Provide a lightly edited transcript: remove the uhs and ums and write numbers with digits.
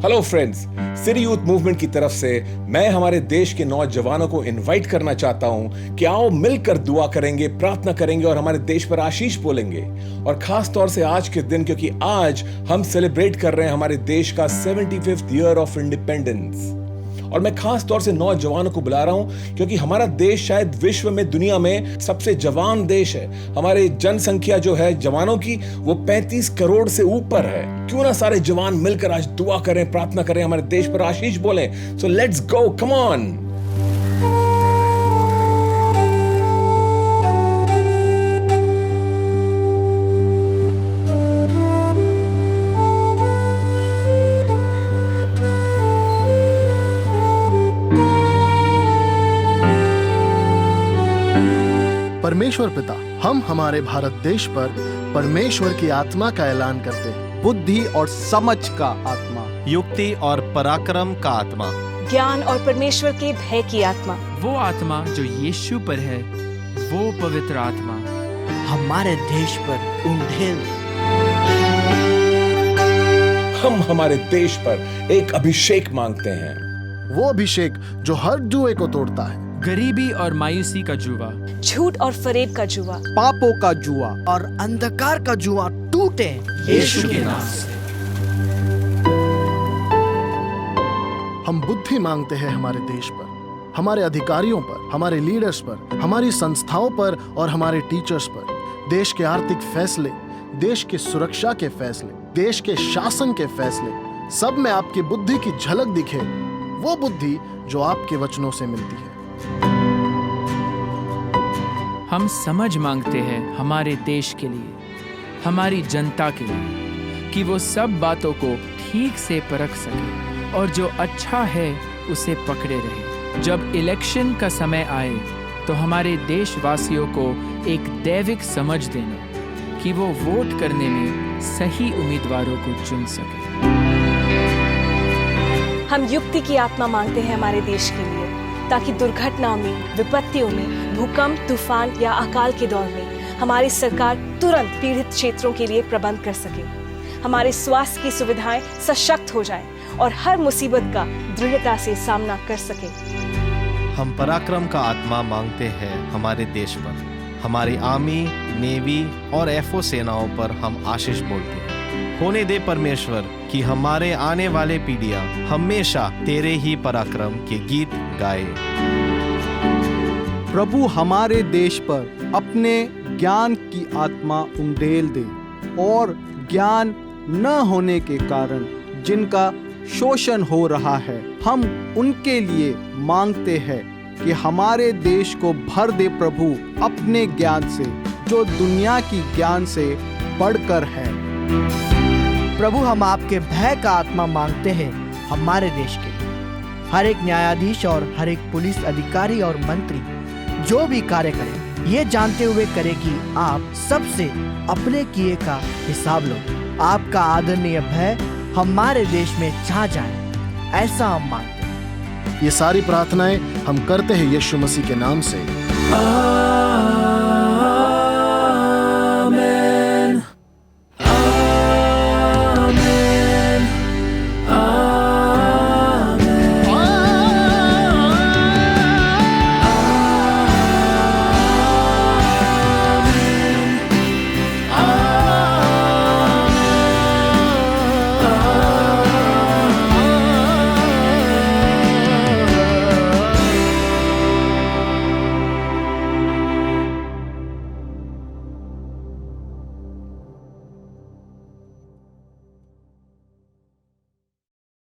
Hello friends, city youth movement की तरफ से मैं हमारे देश के नौजवानों को इनवाइट करना चाहता हूं कि आओ मिलकर दुआ करेंगे, प्रार्थना करेंगे और हमारे देश पर आशीष बोलेंगे। और खास तौर से आज के दिन, क्योंकि आज हम सेलिब्रेट कर रहे हैं हमारे देश का 75th ईयर ऑफ इंडिपेंडेंस। और मैं खास तौर से नौजवानों को बुला रहा हूं क्योंकि हमारा देश शायद विश्व में, दुनिया में सबसे जवान देश है। हमारी जनसंख्या जो है जवानों की, वो 35 करोड़ से ऊपर है। क्यों ना सारे जवान मिलकर आज दुआ करें, प्रार्थना करें, हमारे देश पर आशीष बोलें। So let's go, come on. परमेश्वर पिता, हम हमारे भारत देश पर परमेश्वर की आत्मा का ऐलान करते हैं। बुद्धि और समझ का आत्मा, युक्ति और पराक्रम का आत्मा, ज्ञान और परमेश्वर के भय की आत्मा, वो आत्मा जो यीशु पर है, वो पवित्र आत्मा हमारे देश पर उंडेल। हम हमारे देश पर एक अभिषेक मांगते हैं, वो अभिषेक जो हर जुए को तोड़ता है, गरीबी और मायूसी का जुआ, झूठ और फरेब का जुआ, पापों का जुआ और अंधकार का जुआ टूटे यीशु के नाम से। हम बुद्धि मांगते हैं हमारे देश पर, हमारे अधिकारियों पर, हमारे लीडर्स पर, हमारी संस्थाओं पर और हमारे टीचर्स पर। देश के आर्थिक फैसले, देश की सुरक्षा के फैसले, देश के शासन के फैसले, सब में आपकी बुद्धि की झलक दिखे, वो बुद्धि जो आपके वचनों से मिलती है। हम समझ मांगते हैं हमारे देश के लिए, हमारी जनता के लिए, कि वो सब बातों को ठीक से परख सके और जो अच्छा है उसे पकड़े रहे। जब इलेक्शन का समय आए तो हमारे देशवासियों को एक दैविक समझ देना कि वो वोट करने में सही उम्मीदवारों को चुन सके। हम युक्ति की आत्मा मांगते हैं हमारे देश के लिए, ताकि दुर्घटनाओं में, विपत्तियों में, भूकंप, तूफान या अकाल के दौर में हमारी सरकार तुरंत पीड़ित क्षेत्रों के लिए प्रबंध कर सके, हमारे स्वास्थ्य की सुविधाएं सशक्त हो जाएं और हर मुसीबत का दृढ़ता से सामना कर सके। हम पराक्रम का आत्मा मांगते हैं हमारे देश पर, हमारी आर्मी, नेवी और एफओ सेनाओं पर हम आशीष बोलते हैं। होने दे परमेश्वर कि हमारे आने वाले पीढ़ियां हमेशा तेरे ही पराक्रम के गीत गाए। प्रभु हमारे देश पर अपने ज्ञान की आत्मा उंडेल दे और ज्ञान न होने के कारण जिनका शोषण हो रहा है, हम उनके लिए मांगते हैं कि हमारे देश को भर दे प्रभु अपने ज्ञान से, जो दुनिया की ज्ञान से बढ़कर है। प्रभु, हम आपके भय का आत्मा मांगते हैं हमारे देश के लिए। हर एक न्यायाधीश और हर एक पुलिस अधिकारी और मंत्री जो भी कार्य करे, ये जानते हुए करे कि आप सबसे अपने किए का हिसाब लो। आपका आदरणीय भय हमारे देश में छा जाए, ऐसा हम मांगते हैं। ये सारी प्रार्थनाएं हम करते हैं यीशु मसीह के नाम से।